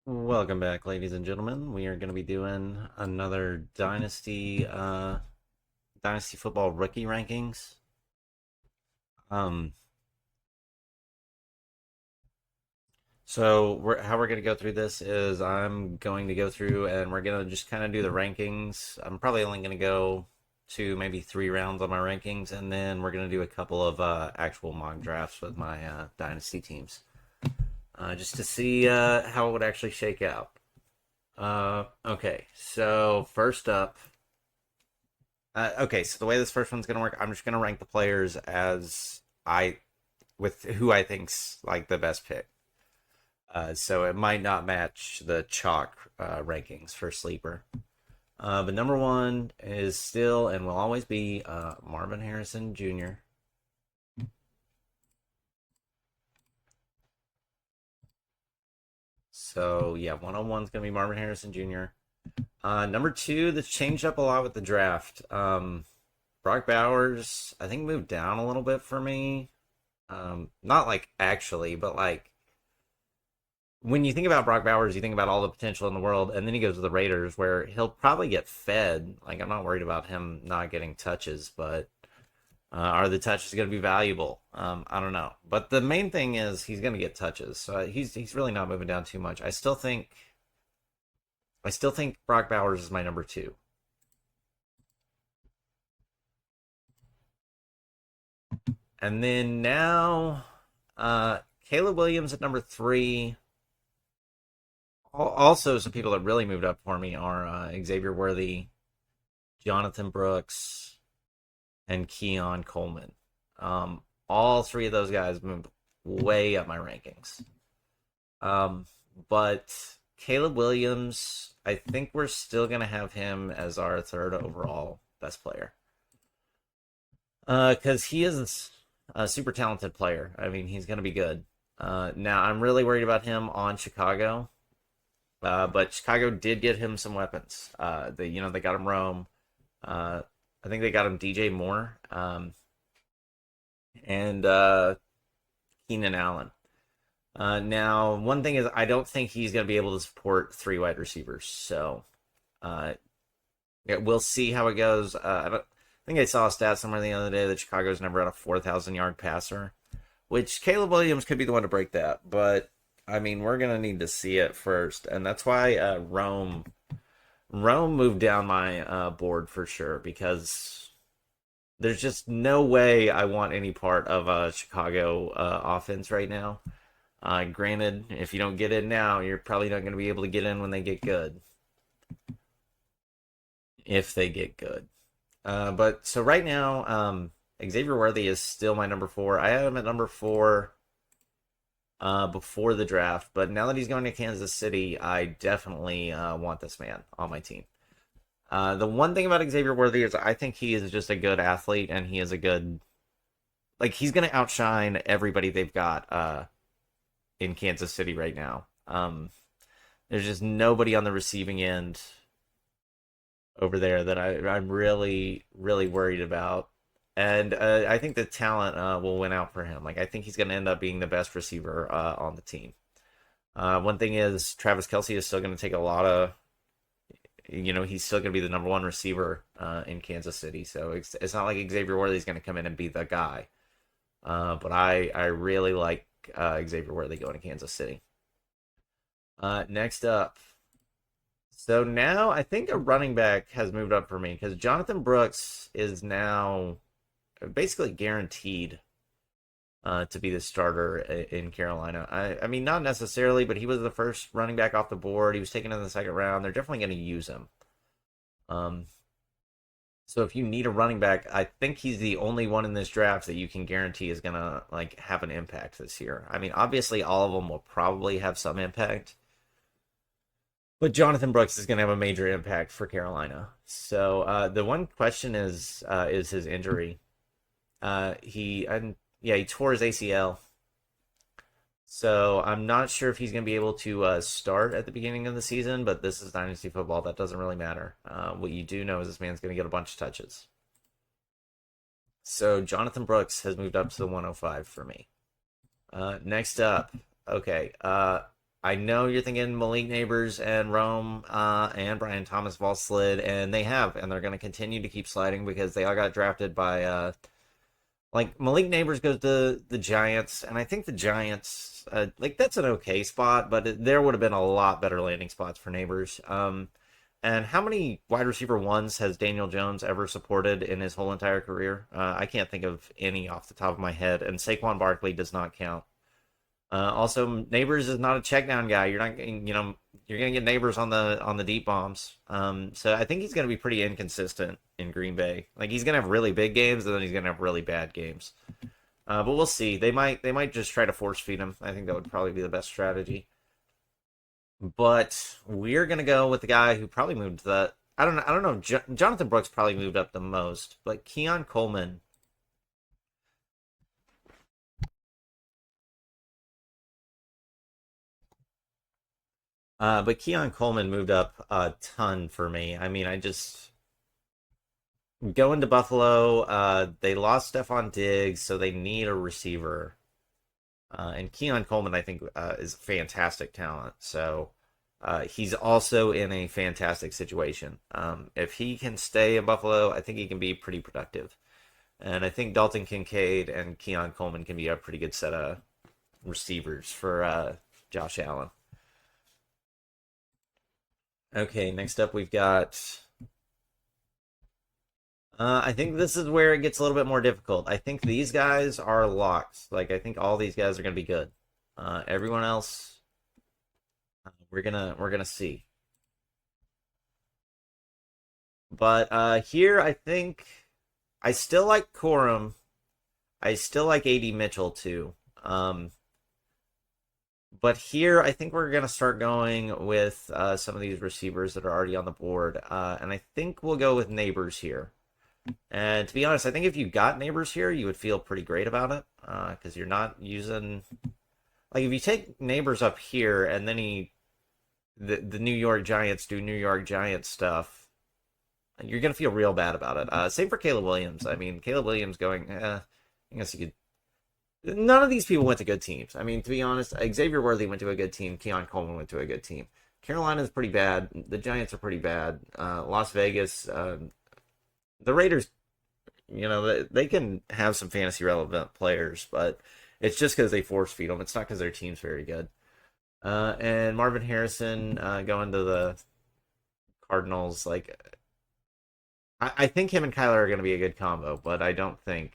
Welcome back, ladies and gentlemen. We are going to be doing another Dynasty football rookie rankings. Um, how we're going to go through this is I'm going to go through and we're going to just kind of do the rankings. I'm probably only going to go to maybe 3 rounds on my rankings, and then we're going to do a couple of actual mock drafts with my Dynasty teams, just to see how it would actually shake out. Okay, so first up. Okay, so the way this first one's gonna work, I'm just gonna rank the players as I with who I think's like the best pick. So it might not match the chalk rankings for sleeper. But number one is still and will always be Marvin Harrison Jr. So yeah, 101 is gonna be Marvin Harrison Jr. Number two, that's changed up a lot with the draft. Brock Bowers, I think moved down a little bit for me. Not like actually, but like when you think about Brock Bowers, you think about all the potential in the world, and then he goes to the Raiders, where he'll probably get fed. Like I'm not worried about him not getting touches, but are the touches going to be valuable? I don't know. But the main thing is he's going to get touches, so he's really not moving down too much. I still think Brock Bowers is my number two. And then now, Caleb Williams at number three. Also, some people that really moved up for me are Xavier Worthy, Jonathan Brooks, and Keon Coleman. All three of those guys moved way up my rankings. Um, but Caleb Williams, I think we're still going to have him as our third overall best player. Because he is a super talented player. I mean, he's going to be good. Now, I'm really worried about him on Chicago. But Chicago did get him some weapons. They got him Rome. I think they got him DJ Moore, and Keenan Allen. Now, one thing is, I don't think he's going to be able to support 3 wide receivers. So, uh, yeah, we'll see how it goes. I think I saw a stat somewhere the other day that Chicago's never had a 4,000 yard passer, which Caleb Williams could be the one to break that. But I mean, we're gonna need to see it first, and that's why Rome moved down my board for sure, because there's just no way I want any part of a Chicago offense right now. Granted, if you don't get in now, you're probably not going to be able to get in when they get good, if they get good. But so right now, Xavier Worthy is still my number four. I had him at number four before the draft, but now that he's going to Kansas City, I definitely want this man on my team. The one thing about Xavier Worthy is I think he is just a good athlete, and he is a good, like, he's going to outshine everybody they've got in Kansas City right now. There's just nobody on the receiving end over there that I'm really, really worried about. And I think the talent will win out for him. Like, I think he's going to end up being the best receiver on the team. One thing is Travis Kelce is still going to take a lot of, he's still going to be the number one receiver in Kansas City. So it's not like Xavier Worthy is going to come in and be the guy. But I really like Xavier Worthy going to Kansas City. Next up. So now I think a running back has moved up for me, because Jonathan Brooks is now basically guaranteed to be the starter in Carolina. I mean, not necessarily, but he was the first running back off the board. He was taken in the second round. They're definitely going to use him. Um, so if you need a running back, I think he's the only one in this draft that you can guarantee is going to like have an impact this year. I mean, obviously all of them will probably have some impact, but Jonathan Brooks is going to have a major impact for Carolina. So the one question is his injury. He tore his ACL. So I'm not sure if he's going to be able to start at the beginning of the season, but this is Dynasty football. That doesn't really matter. What you do know is this man's going to get a bunch of touches. So Jonathan Brooks has moved up to the 105 for me. Next up, okay. I know you're thinking Malik Neighbors and Rome and Brian Thomas have all slid, and they have, and they're going to continue to keep sliding because they all got drafted by like Malik Neighbors goes to the Giants, and I think the Giants like that's an okay spot, but there would have been a lot better landing spots for Neighbors. And how many wide receiver ones has Daniel Jones ever supported in his whole entire career? I can't think of any off the top of my head, and Saquon Barkley does not count. Also, Neighbors is not a check down guy. You're not, you're gonna get Neighbors on the deep bombs. So I think he's gonna be pretty inconsistent in Green Bay. Like he's gonna have really big games, and then he's gonna have really bad games. But we'll see. They might just try to force feed him. I think that would probably be the best strategy. But we're gonna go with the guy who probably moved to the. I don't know. Jonathan Brooks probably moved up the most, but Keon Coleman. But Keon Coleman moved up a ton for me. I mean, I just going to Buffalo. They lost Stephon Diggs, so they need a receiver. And Keon Coleman, I think, is a fantastic talent. So he's also in a fantastic situation. If he can stay in Buffalo, I think he can be pretty productive. And I think Dalton Kincaid and Keon Coleman can be a pretty good set of receivers for Josh Allen. Okay, next up we've got. I think this is where it gets a little bit more difficult. I think these guys are locks. Like I think all these guys are going to be good. Everyone else, we're gonna see. But here I think I still like Corum. I still like AD Mitchell too. But here, I think we're going to start going with some of these receivers that are already on the board. And I think we'll go with Neighbors here. And to be honest, I think if you got Neighbors here, you would feel pretty great about it. Because you're not using... Like, if you take Neighbors up here, and then the New York Giants do New York Giants stuff, you're going to feel real bad about it. Same for Caleb Williams. I mean, Caleb Williams going, I guess you could... None of these people went to good teams. I mean, to be honest, Xavier Worthy went to a good team. Keon Coleman went to a good team. Carolina's pretty bad. The Giants are pretty bad. Las Vegas, the Raiders, they can have some fantasy relevant players, but it's just because they force feed them. It's not because their team's very good. And Marvin Harrison going to the Cardinals. Like, I think him and Kyler are going to be a good combo, but I don't think.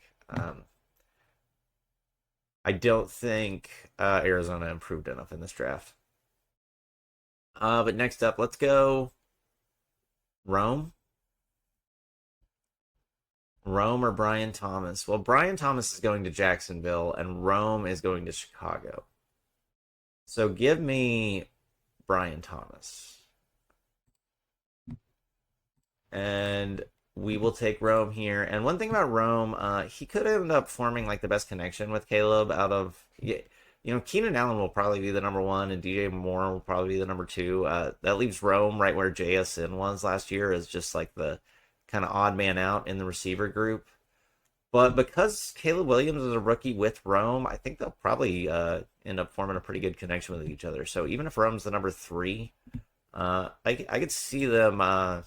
Arizona improved enough in this draft. But next up, let's go Rome. Rome or Brian Thomas? Well, Brian Thomas is going to Jacksonville, and Rome is going to Chicago. So give me Brian Thomas. And we will take Rome here. And one thing about Rome, he could end up forming like the best connection with Caleb out of, Keenan Allen will probably be the number one, and DJ Moore will probably be the number two. That leaves Rome right where JSN was last year, as just like the kind of odd man out in the receiver group. But because Caleb Williams is a rookie with Rome, I think they'll probably end up forming a pretty good connection with each other. So even if Rome's the number three, I could see them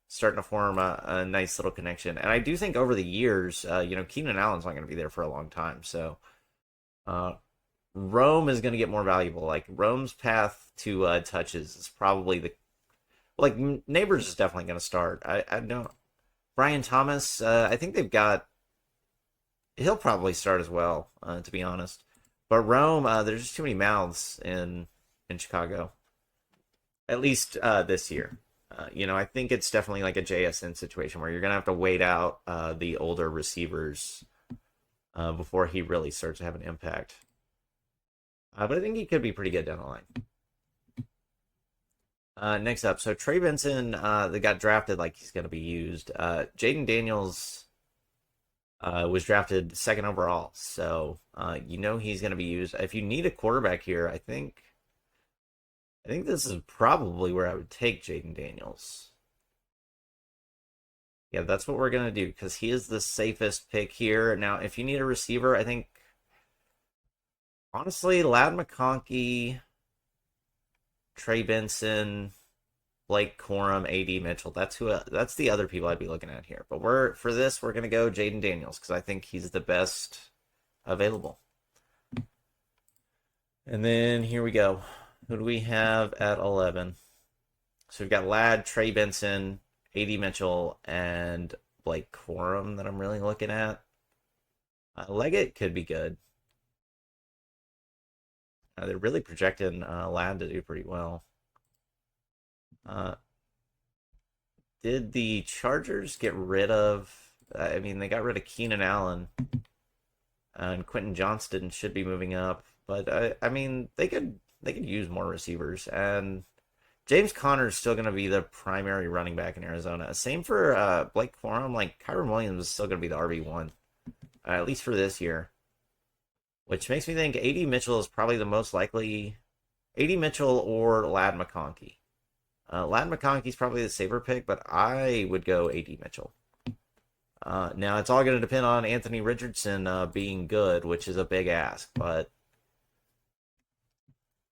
starting to form a nice little connection. And I do think over the years, Keenan Allen's not going to be there for a long time. So Rome is going to get more valuable. Like Rome's path to touches is probably Neighbors is definitely going to start. I don't. Brian Thomas, I think they've got. He'll probably start as well, to be honest. But Rome, there's just too many mouths in Chicago. At least this year. I think it's definitely like a JSN situation where you're going to have to wait out the older receivers before he really starts to have an impact. But I think he could be pretty good down the line. Next up, so Trey Benson, that got drafted like he's going to be used. Jaden Daniels was drafted second overall, so he's going to be used. If you need a quarterback here, I think this is probably where I would take Jaden Daniels. Yeah, that's what we're going to do because he is the safest pick here. Now, if you need a receiver, I think, honestly, Ladd McConkey Trey Benson, Blake Corum, AD Mitchell. That's the other people I'd be looking at here. But we're gonna go Jaden Daniels because I think he's the best available. And then here we go. Who do we have at 11? So we've got Ladd, Trey Benson, AD Mitchell, and Blake Corum that I'm really looking at. Leggett could be good. They're really projecting Ladd to do pretty well. Did the Chargers get rid of? I mean, they got rid of Keenan Allen, and Quentin Johnston should be moving up. But I mean, they could use more receivers, and James Conner is still going to be the primary running back in Arizona. Same for Blake Corum. Like Kyron Williams is still going to be the RB1, at least for this year. Which makes me think AD Mitchell is probably the most likely. AD Mitchell or Ladd McConkey. Ladd McConkey's probably the safer pick, but I would go AD Mitchell. Now, it's all going to depend on Anthony Richardson being good, which is a big ask, but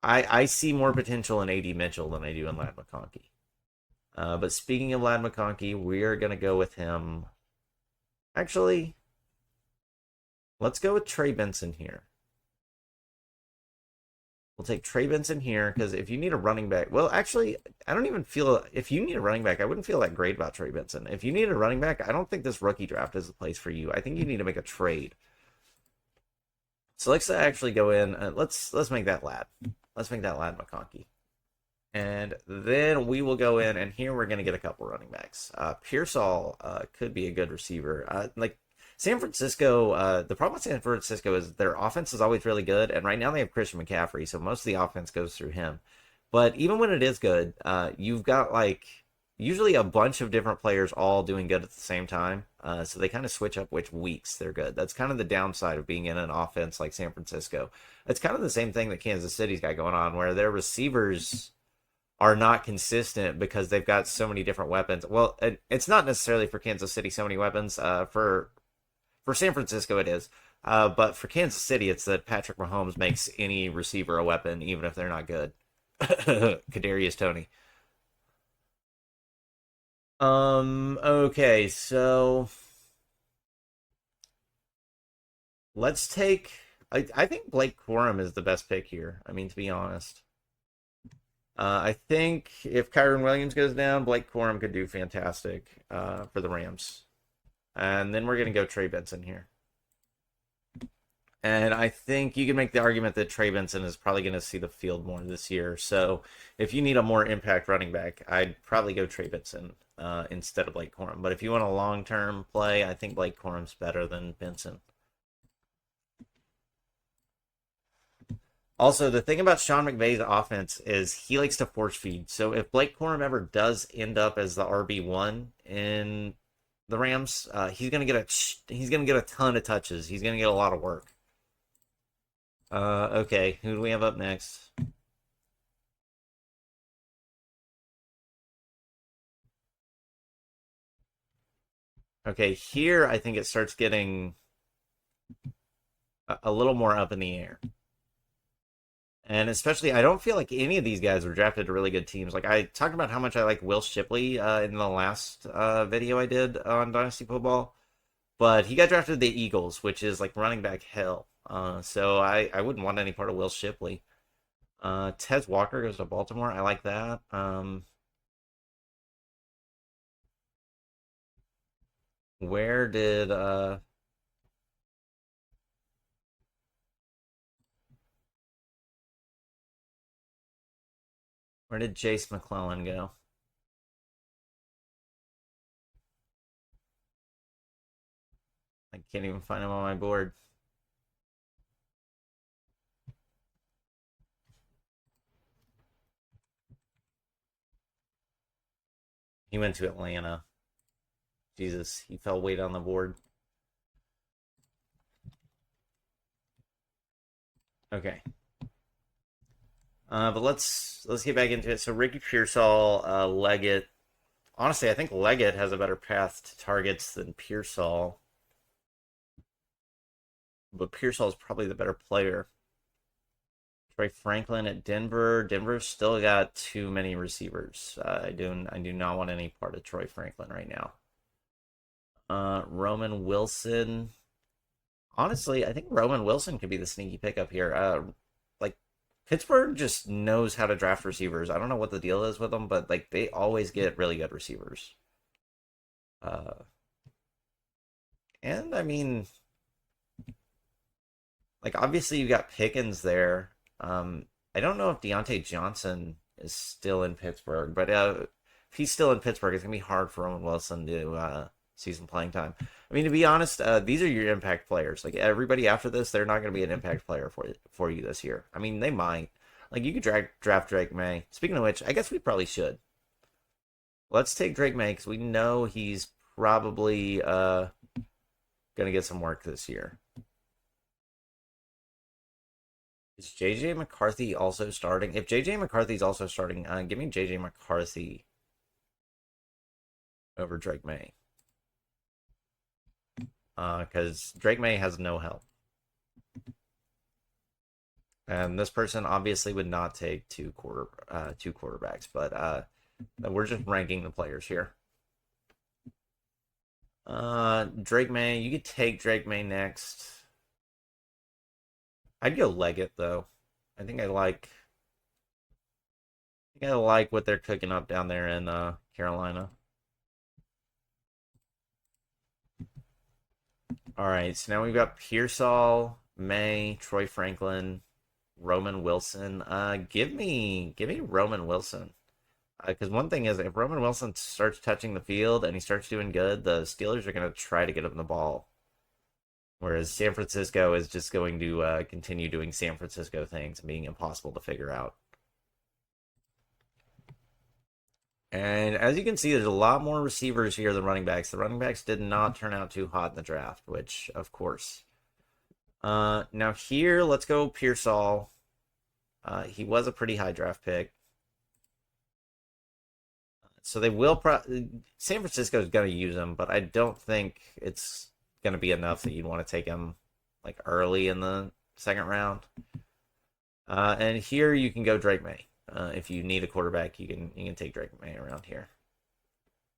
I see more potential in AD Mitchell than I do in Ladd McConkey. But speaking of Ladd McConkey, we're going to go with him. Actually, let's go with Trey Benson here. We'll take Trey Benson here because if you need a running back, well, actually, I don't even feel if you need a running back, I wouldn't feel that great about Trey Benson. If you need a running back, I don't think this rookie draft is the place for you. I think you need to make a trade. So let's actually go in. Let's make that Ladd. Let's make that Ladd McConkey. And then we will go in, and here we're going to get a couple running backs. Pearsall could be a good receiver. Like San Francisco, the problem with San Francisco is their offense is always really good, and right now they have Christian McCaffrey, so most of the offense goes through him. But even when it is good, you've got like usually a bunch of different players all doing good at the same time. So they kind of switch up which weeks they're good. That's kind of the downside of being in an offense like San Francisco. It's kind of the same thing that Kansas City's got going on, where their receivers are not consistent because they've got so many different weapons. Well, it's not necessarily for Kansas City so many weapons. For San Francisco, it is. But for Kansas City, it's that Patrick Mahomes makes any receiver a weapon, even if they're not good. Kadarius Toney. Okay, so let's take. I think Blake Corum is the best pick here. I mean, to be honest. I think if Kyron Williams goes down, Blake Corum could do fantastic for the Rams. And then we're going to go Trey Benson here. And I think you can make the argument that Trey Benson is probably going to see the field more this year. So if you need a more impact running back, I'd probably go Trey Benson instead of Blake Corum. But if you want a long-term play, I think Blake Corum's better than Benson. Also, the thing about Sean McVay's offense is he likes to force feed. So if Blake Corum ever does end up as the RB1 in the Rams, he's gonna get a ton of touches. He's gonna get a lot of work. Okay, who do we have up next? Okay, here I think it starts getting a little more up in the air. And especially, I don't feel like any of these guys were drafted to really good teams. Like, I talked about how much I like Will Shipley in the last video I did on Dynasty Football. But he got drafted to the Eagles, which is like running back hell. So I wouldn't want any part of Will Shipley. Tez Walker goes to Baltimore. I like that. Where did Jace McClellan go? I can't even find him on my board. He went to Atlanta. Jesus, he fell way down the board. Okay. But let's get back into it. So Ricky Pearsall, Leggett. Honestly, I think Leggett has a better path to targets than Pearsall. But Pearsall is probably the better player. Troy Franklin at Denver. Denver's still got too many receivers. I do not want any part of Troy Franklin right now. Roman Wilson. Honestly, I think Roman Wilson could be the sneaky pickup here. Like Pittsburgh just knows how to draft receivers. I don't know what the deal is with them, but like they always get really good receivers. Uh, and I mean, like obviously you got Pickens there. I don't know if Deontay Johnson is still in Pittsburgh, but if he's still in Pittsburgh, it's gonna be hard for Roman Wilson to see some playing time. I mean, to be honest, these are your impact players. Like everybody after this, they're not gonna be an impact player for you this year. I mean, they might. Like you could draft Drake May. Speaking of which, I guess we probably should. Let's take Drake May because we know he's probably gonna get some work this year. Is JJ McCarthy also starting? If JJ McCarthy's also starting, give me JJ McCarthy over Drake May. Because Drake May has no help. And this person obviously would not take two quarterbacks, but we're just ranking the players here. Drake May, you could take Drake May next. I'd go Leggett though. I think I like what they're cooking up down there in Carolina. All right, so now we've got Pearsall, May, Troy Franklin, Roman Wilson. Give me Roman Wilson. Because one thing is, if Roman Wilson starts touching the field and he starts doing good, the Steelers are going to try to get him the ball. Whereas San Francisco is just going to continue doing San Francisco things and being impossible to figure out. And as you can see, there's a lot more receivers here than running backs. The running backs did not turn out too hot in the draft, which, of course. Now here, let's go Pearsall. He was a pretty high draft pick. So they will San Francisco is going to use him, but I don't think it's going to be enough that you'd want to take him like early in the second round. And here you can go Drake May. If you need a quarterback, you can take Drake May around here.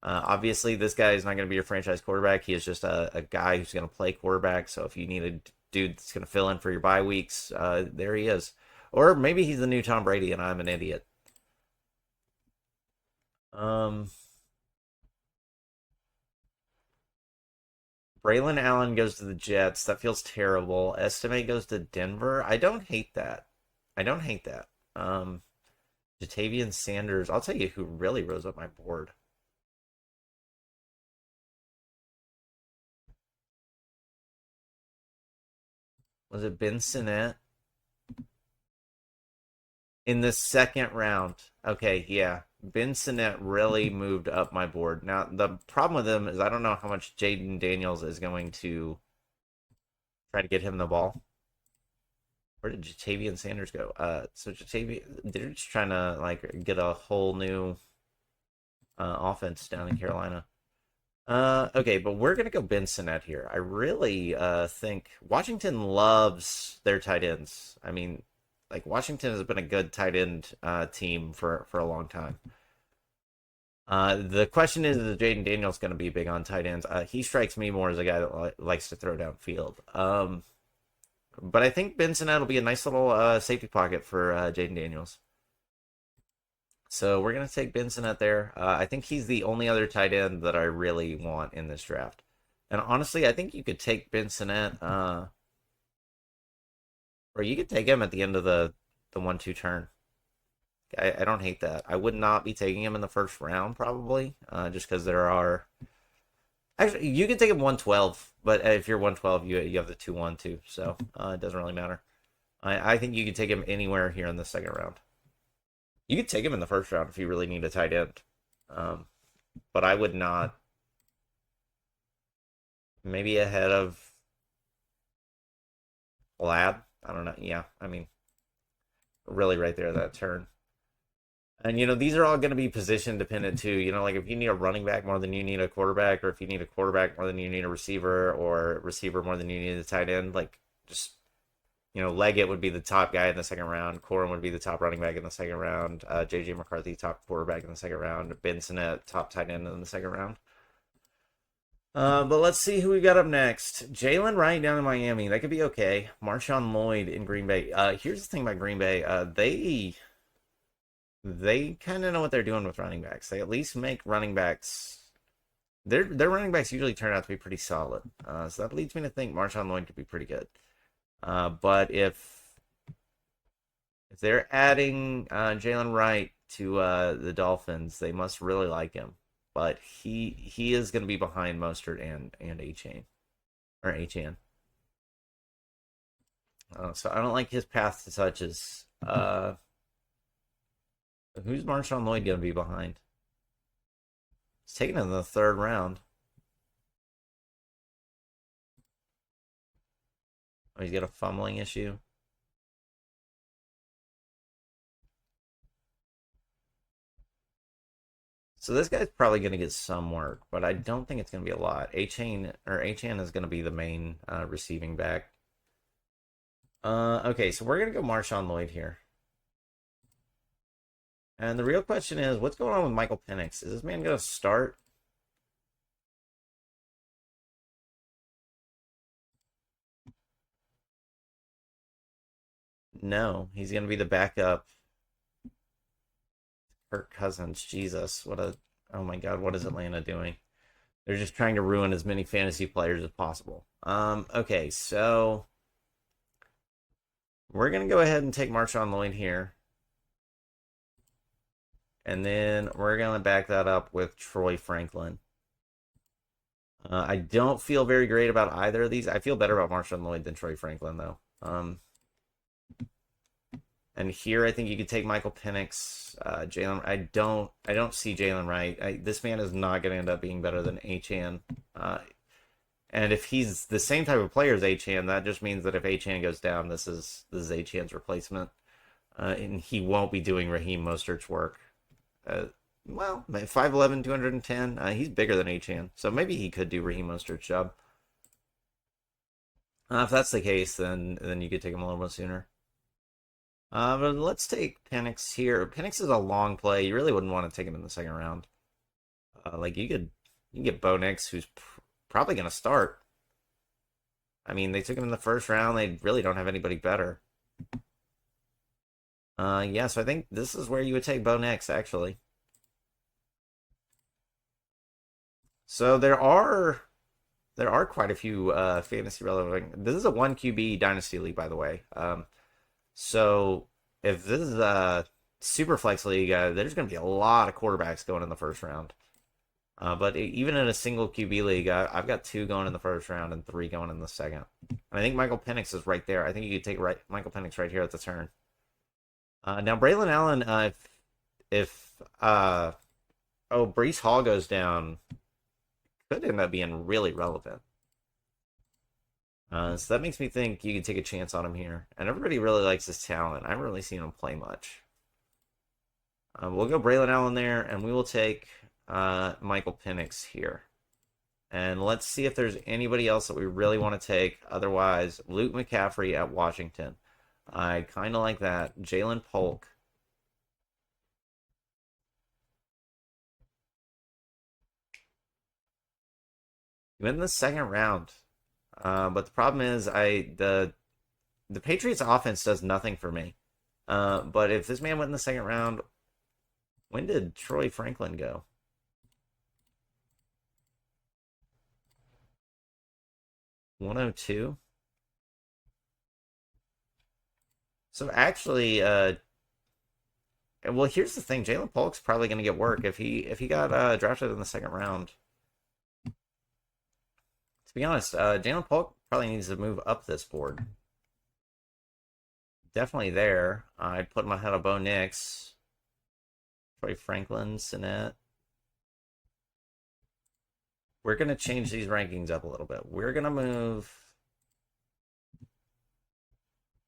Obviously, this guy is not going to be your franchise quarterback. He is just a guy who's going to play quarterback. So if you need a dude that's going to fill in for your bye weeks, there he is. Or maybe he's the new Tom Brady and I'm an idiot. Braylon Allen goes to the Jets. That feels terrible. Estime goes to Denver. I don't hate that. I don't hate that. Jatavian Sanders. I'll tell you who really rose up my board. Was it Ben Sinnett? In the second round. Okay, yeah. Ben Sinnett really moved up my board. Now, the problem with him is I don't know how much Jaden Daniels is going to try to get him the ball. Where did Jatavian Sanders go? So Jatavian, they're just trying to like get a whole new offense down in Carolina. Okay, but we're gonna go Ben Sinnett here. I really think Washington loves their tight ends. I mean, like Washington has been a good tight end team for a long time. The question is Jaden Daniels going to be big on tight ends? He strikes me more as a guy that likes to throw downfield. But I think Ben Sinnett will be a nice little safety pocket for Jaden Daniels. So we're going to take Ben Sinnett there. I think he's the only other tight end that I really want in this draft. And honestly, I think you could take Ben Sinnett, or you could take him at the end of the 1-2 turn. I don't hate that. I would not be taking him in the first round, probably, just because there are... Actually, you can take him 112, but if you're 112, you have the 2-1 too, so it doesn't really matter. I think you could take him anywhere here in the second round. You could take him in the first round if you really need a tight end. But I would not. Maybe ahead of Lab. I don't know. Yeah, I mean, really right there, that turn. And, these are all going to be position dependent too. Like if you need a running back more than you need a quarterback, or if you need a quarterback more than you need a receiver, or receiver more than you need a tight end, like just Leggett would be the top guy in the second round. Corum would be the top running back in the second round. J.J. McCarthy, top quarterback in the second round. Benson at top tight end in the second round. But let's see who we got up next. Jalen Wright down in Miami. That could be okay. Marshawn Lloyd in Green Bay. Here's the thing about Green Bay. They kind of know what they're doing with running backs. They at least make running backs. Their running backs usually turn out to be pretty solid. So that leads me to think Marshawn Lloyd could be pretty good. But if they're adding Jalen Wright to the Dolphins, they must really like him. But he is going to be behind Mostert and A-Chain. Or A-Chan. So I don't like his path to touches. Who's Marshawn Lloyd going to be behind? He's taken in the third round. Oh, he's got a fumbling issue. So this guy's probably going to get some work, but I don't think it's going to be a lot. A-Chan is going to be the main receiving back. Okay, so we're going to go Marshawn Lloyd here. And the real question is, what's going on with Michael Penix? Is this man going to start? No, he's going to be the backup. Kirk Cousins, Jesus, oh my God, what is Atlanta doing? They're just trying to ruin as many fantasy players as possible. Okay, so we're going to go ahead and take Marshawn Lloyd here. And then we're going to back that up with Troy Franklin. I don't feel very great about either of these. I feel better about Marshawn Lloyd than Troy Franklin, though. And here, I think you could take Michael Penix, Jalen. I don't see Jalen Wright. This man is not going to end up being better than A-Chan. And if he's the same type of player as A-Chan, that just means that if A-Chan goes down, this is A-Chan's replacement, and he won't be doing Raheem Mostert's work. Well, 5'11", 210. He's bigger than A-Chan, so maybe he could do Raheem Mostert's job. If that's the case, then you could take him a little bit sooner. But let's take Penix here. Penix is a long play. You really wouldn't want to take him in the second round. Like you can get Bo Nix, who's probably going to start. I mean, they took him in the first round. They really don't have anybody better. Yeah, so I think this is where you would take Bo Nix, actually. So there are quite a few fantasy relevant. This is a 1 QB Dynasty league, by the way. So if this is a super flex league, there's going to be a lot of quarterbacks going in the first round. But even in a single QB league, I've got 2 going in the first round and 3 going in the second. And I think Michael Penix is right there. I think you could take Michael Penix right here at the turn. Now Braylon Allen, if Breece Hall goes down, could end up being really relevant. So that makes me think you can take a chance on him here. And everybody really likes his talent. I haven't really seen him play much. We'll go Braylon Allen there, and we will take Michael Penix here. And let's see if there's anybody else that we really want to take. Otherwise, Luke McCaffrey at Washington. I kind of like that. Jalen Polk. You went in the second round. But the problem is the Patriots offense does nothing for me. But if this man went in the second round, when did Troy Franklin go? 102. So actually, well, here's the thing: Jalen Polk's probably going to get work if he got drafted in the second round. To be honest, Jalen Polk probably needs to move up this board. Definitely there. I'd put him ahead of Bo Nix, Troy Franklin, Sinet. We're going to change these rankings up a little bit. We're going to move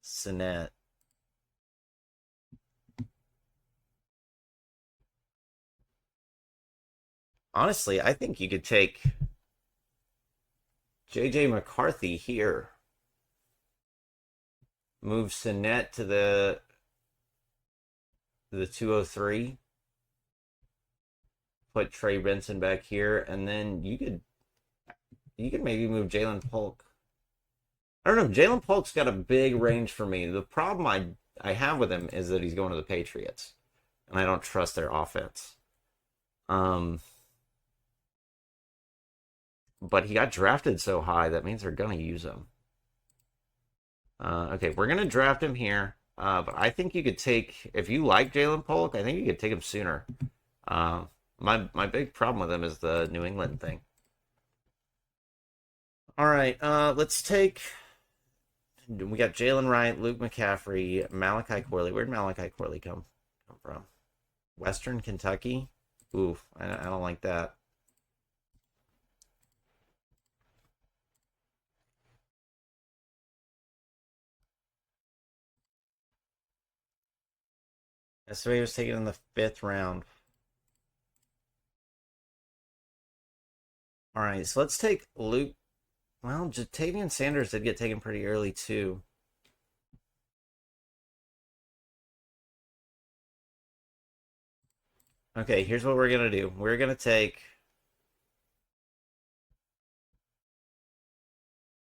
Sinet. Honestly, I think you could take J.J. McCarthy here. move Sinet to the 203. Put Trey Benson back here, and then you could maybe move Jalen Polk. I don't know. Jalen Polk's got a big range for me. The problem I have with him is that he's going to the Patriots, and I don't trust their offense. But he got drafted so high that means they're gonna use him. Okay, we're gonna draft him here. But I think you could take if you like Jalen Polk. I think you could take him sooner. My big problem with him is the New England thing. All right, let's take. We got Jalen Wright, Luke McCaffrey, Malachi Corley. Where'd Malachi Corley come from? Western Kentucky. Oof, I don't like that. So he was taken in the 5th round. All right, so let's take Luke. Well, Jatavian Sanders did get taken pretty early too. Okay, here's what we're gonna do. We're gonna take.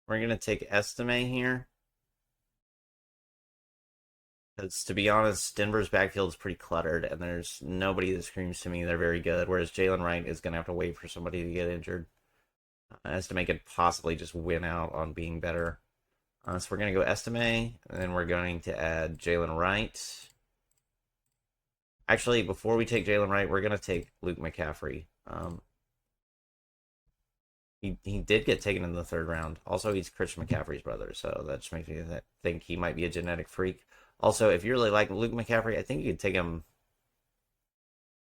We're gonna take Estime here. Because to be honest, Denver's backfield is pretty cluttered, and there's nobody that screams to me they're very good. Whereas Jalen Wright is gonna have to wait for somebody to get injured. Estime could possibly just win out on being better. So we're going to go Estime, and then we're going to add Jalen Wright. Actually, before we take Jalen Wright, we're going to take Luke McCaffrey. He did get taken in the 3rd round. Also, he's Christian McCaffrey's brother, so that just makes me think he might be a genetic freak. Also, if you really like Luke McCaffrey, I think you could take him.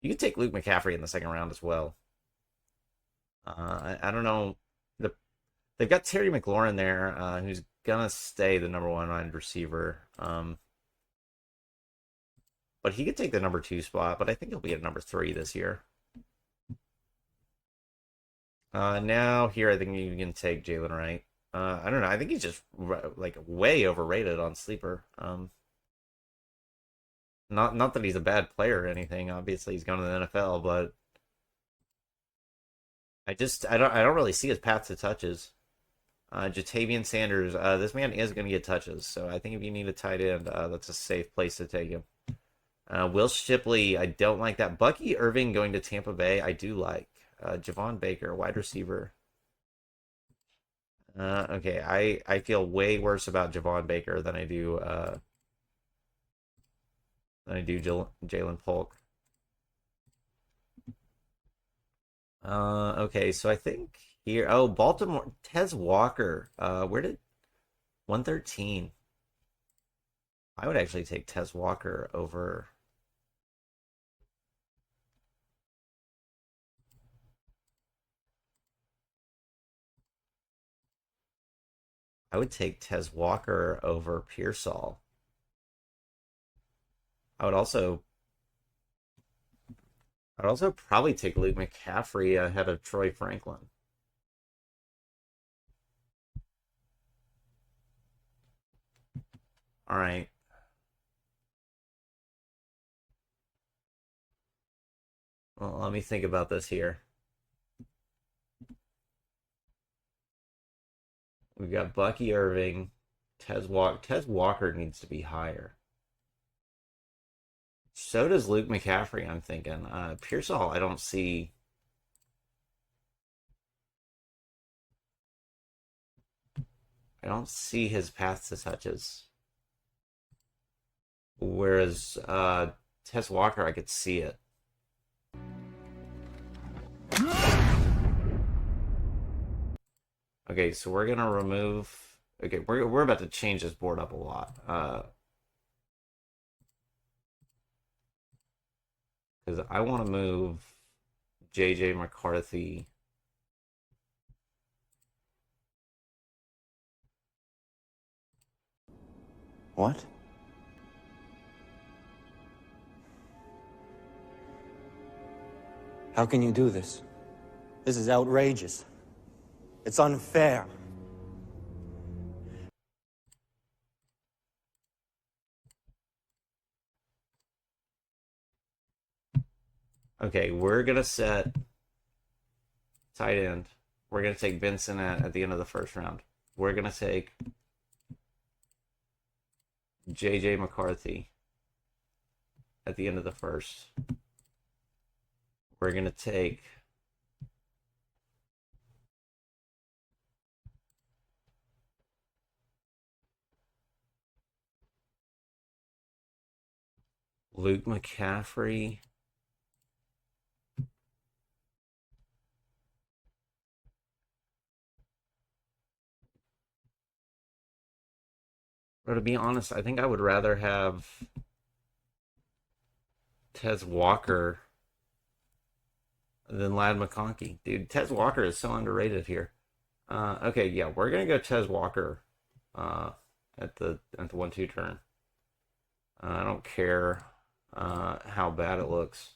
You could take Luke McCaffrey in the 2nd round as well. I don't know. They've got Terry McLaurin there, who's gonna stay the number 1 wide receiver. But he could take the number 2 spot. But I think he'll be at number 3 this year. Now here, I think you can take Jalen Wright. I don't know. I think he's just like way overrated on Sleeper. Not that he's a bad player or anything. Obviously, he's gone to the NFL, but I don't really see his path to touches. Jatavian Sanders. This man is going to get touches, so I think if you need a tight end, that's a safe place to take him. Will Shipley, I don't like that. Bucky Irving going to Tampa Bay, I do like. Javon Baker, wide receiver. Okay, I feel way worse about Javon Baker than I do Jalen Polk. Okay, so I think here. Oh, Baltimore. Tez Walker. Where did 113? I would actually take Tez Walker over. I would take Tez Walker over Pearsall. I would also. I'd also probably take Luke McCaffrey ahead of Troy Franklin. All right. Well, let me think about this here. We've got Bucky Irving, Tez Walker. Tez Walker needs to be higher. So does Luke McCaffrey, I'm thinking. Pearsall, I don't see. I don't see his path to touches. Whereas Tez Walker, I could see it. Okay, so we're gonna remove. Okay, we're about to change this board up a lot. Because I want to move JJ McCarthy. What? How can you do this? This is outrageous. It's unfair. Okay, we're gonna set tight end. We're gonna take Benson at the end of the first round. We're gonna take JJ McCarthy at the end of the first. We're gonna take Luke McCaffrey. But to be honest, I think I would rather have Tez Walker than Lad McConkey. Dude, Tez Walker is so underrated here. Okay, yeah, we're gonna go Tez Walker uh, at the 1-2 turn. I don't care how bad it looks.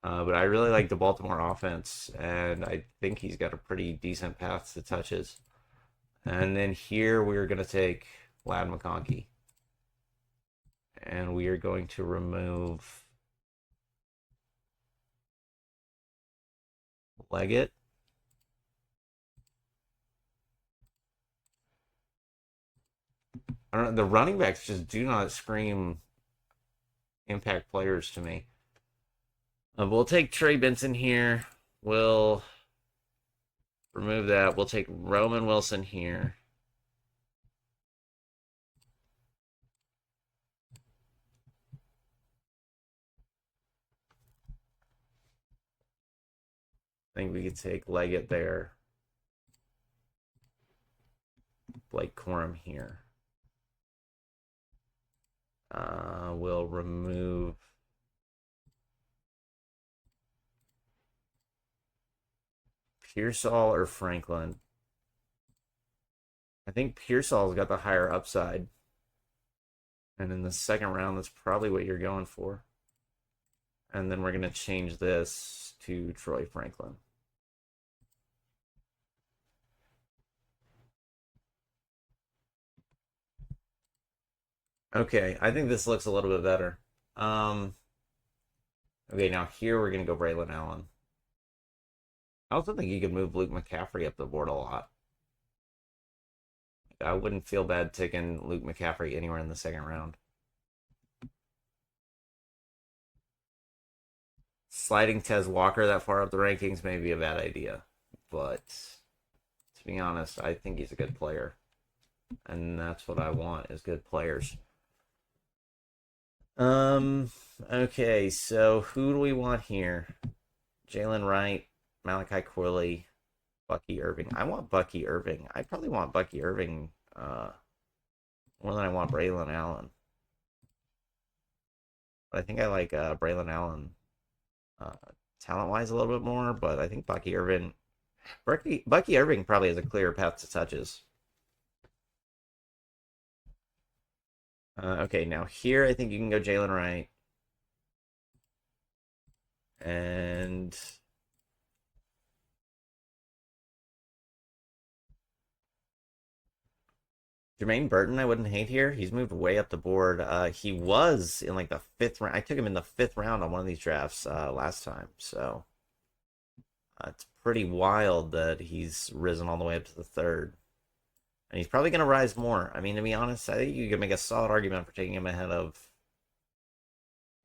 But I really like the Baltimore offense, and I think he's got a pretty decent path to touches. And then here we're going to take Lad McConkey. And we are going to remove Leggett. I don't know, the running backs just do not scream impact players to me. We'll take Trey Benson here. We'll remove that. We'll take Roman Wilson here. I think we could take Leggett there. Blake Corum here. We'll remove Pearsall or Franklin. I think Pearsall's got the higher upside. And in the second round, that's probably what you're going for. And then we're going to change this to Troy Franklin. Okay, I think this looks a little bit better. Okay, now here we're going to go Braylon Allen. I also think you could move Luke McCaffrey up the board a lot. I wouldn't feel bad taking Luke McCaffrey anywhere in the second round. Sliding Tez Walker that far up the rankings may be a bad idea, but to be honest, I think he's a good player, and that's what I want is good players. Okay, so who do we want here? Jalen Wright, Malachi Corley, Bucky Irving. I want Bucky Irving. I probably want Bucky Irving more than I want Braylon Allen. But I think I like Braylon Allen talent-wise a little bit more, but I think Bucky Irving probably has a clearer path to touches. Okay, now here I think you can go Jalen Wright. And Jermaine Burton, I wouldn't hate here. He's moved way up the board. He was in like the 5th round. I took him in the 5th round on one of these drafts last time. So it's pretty wild that he's risen all the way up to the 3rd. And he's probably going to rise more. I mean, to be honest, I think you can make a solid argument for taking him ahead of.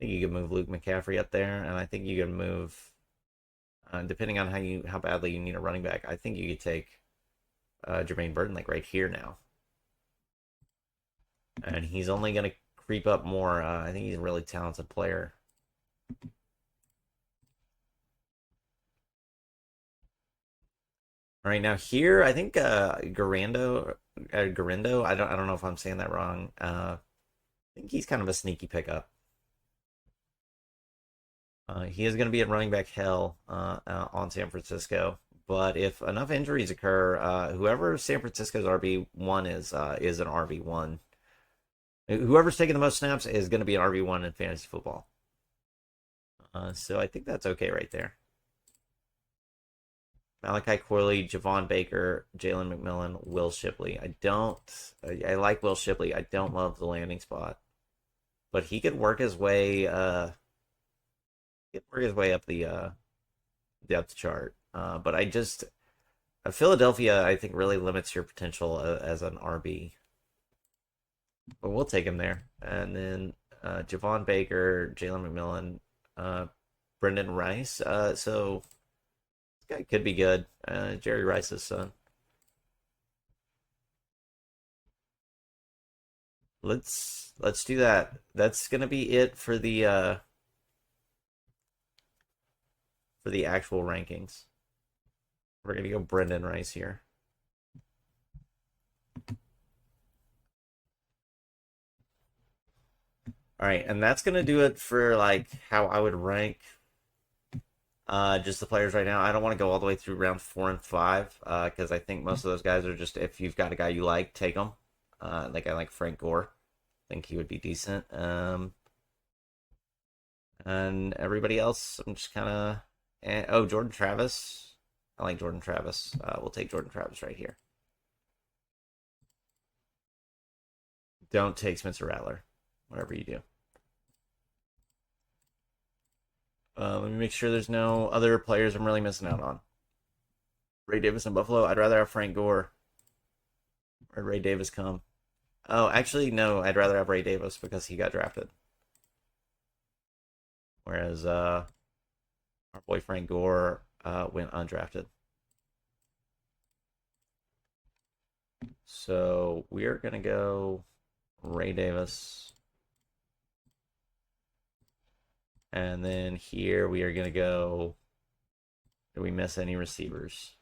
I think you could move Luke McCaffrey up there, and I think you can move, depending on how badly you need a running back. I think you could take Jermaine Burton like right here now, and he's only going to creep up more. I think he's a really talented player. All right, now here I think Garindo. I don't know if I'm saying that wrong. I think he's kind of a sneaky pickup. He is going to be at running back hell on San Francisco, but if enough injuries occur, whoever San Francisco's RB1 is an RB1. Whoever's taking the most snaps is going to be an RB1 in fantasy football. So I think that's okay right there. Malachi Corley, Javon Baker, Jalen McMillan, Will Shipley. I like Will Shipley. I don't love the landing spot. but he could work his way up the depth chart. But Philadelphia, I think, really limits your potential as an RB. But we'll take him there. And then Javon Baker, Jalen McMillan, Brendan Rice. So this guy could be good. Jerry Rice's son. Let's do that. That's gonna be it for the actual rankings. We're gonna go Brendan Rice here. All right, and that's gonna do it for like how I would rank just the players right now. I don't want to go all the way through round 4 and 5 because I think most of those guys are just, if you've got a guy you like, take them. Like I like Frank Gore. I think he would be decent. And everybody else, I'm just kind of. Oh, Jordan Travis. I like Jordan Travis. We'll take Jordan Travis right here. Don't take Spencer Rattler, whatever you do. Let me make sure there's no other players I'm really missing out on. Ray Davis in Buffalo. I'd rather have Frank Gore. Where'd Ray Davis come? Oh, actually, no. I'd rather have Ray Davis because he got drafted. Whereas our boy Frank Gore went undrafted. So we're going to go Ray Davis. And then here we are going to go. Did we miss any receivers?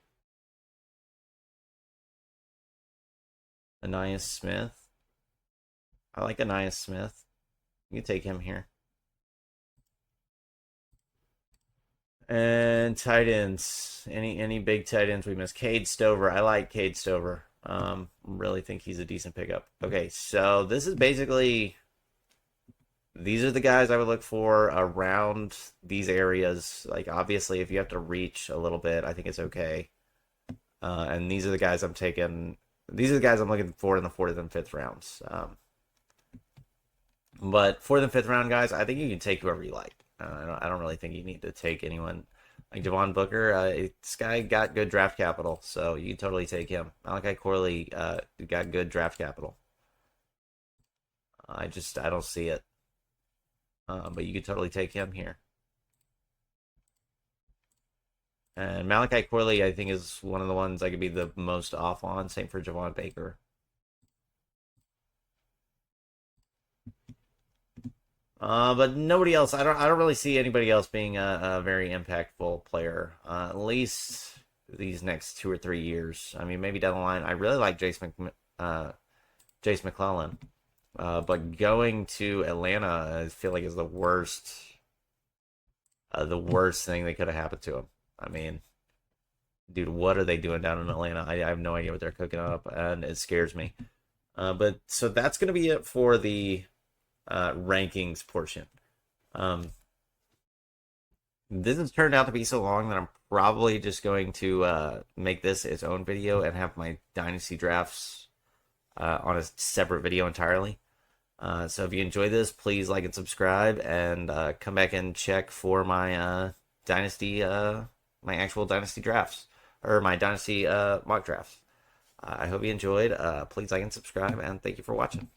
Anais Smith. I like Anais Smith. You can take him here. And tight ends. Any big tight ends we missed? Cade Stover. I like Cade Stover. Really think he's a decent pickup. Okay, so this is basically. These are the guys I would look for around these areas. Like, obviously, if you have to reach a little bit, I think it's okay. And these are the guys I'm taking. These are the guys I'm looking for in the 4th and 5th rounds. But 4th and 5th round guys, I think you can take whoever you like. I don't really think you need to take anyone like Devon Booker. This guy got good draft capital, so you can totally take him. Malachi Corley got good draft capital. I don't see it. But you could totally take him here. And Malachi Corley, I think, is one of the ones I could be the most off on. Same for Javon Baker. But nobody else. I don't really see anybody else being a very impactful player. At least these next 2 or 3 years. I mean, maybe down the line. I really like Jace McClellan. But going to Atlanta, I feel like is the worst thing that could have happened to him. I mean, dude, what are they doing down in Atlanta? I have no idea what they're cooking up, and it scares me. But so that's going to be it for the rankings portion. This has turned out to be so long that I'm probably just going to make this its own video and have my Dynasty drafts on a separate video entirely. So if you enjoy this, please like and subscribe, and come back and check for my Dynasty, my actual Dynasty drafts, or my Dynasty mock drafts. I hope you enjoyed. Please like and subscribe, and thank you for watching.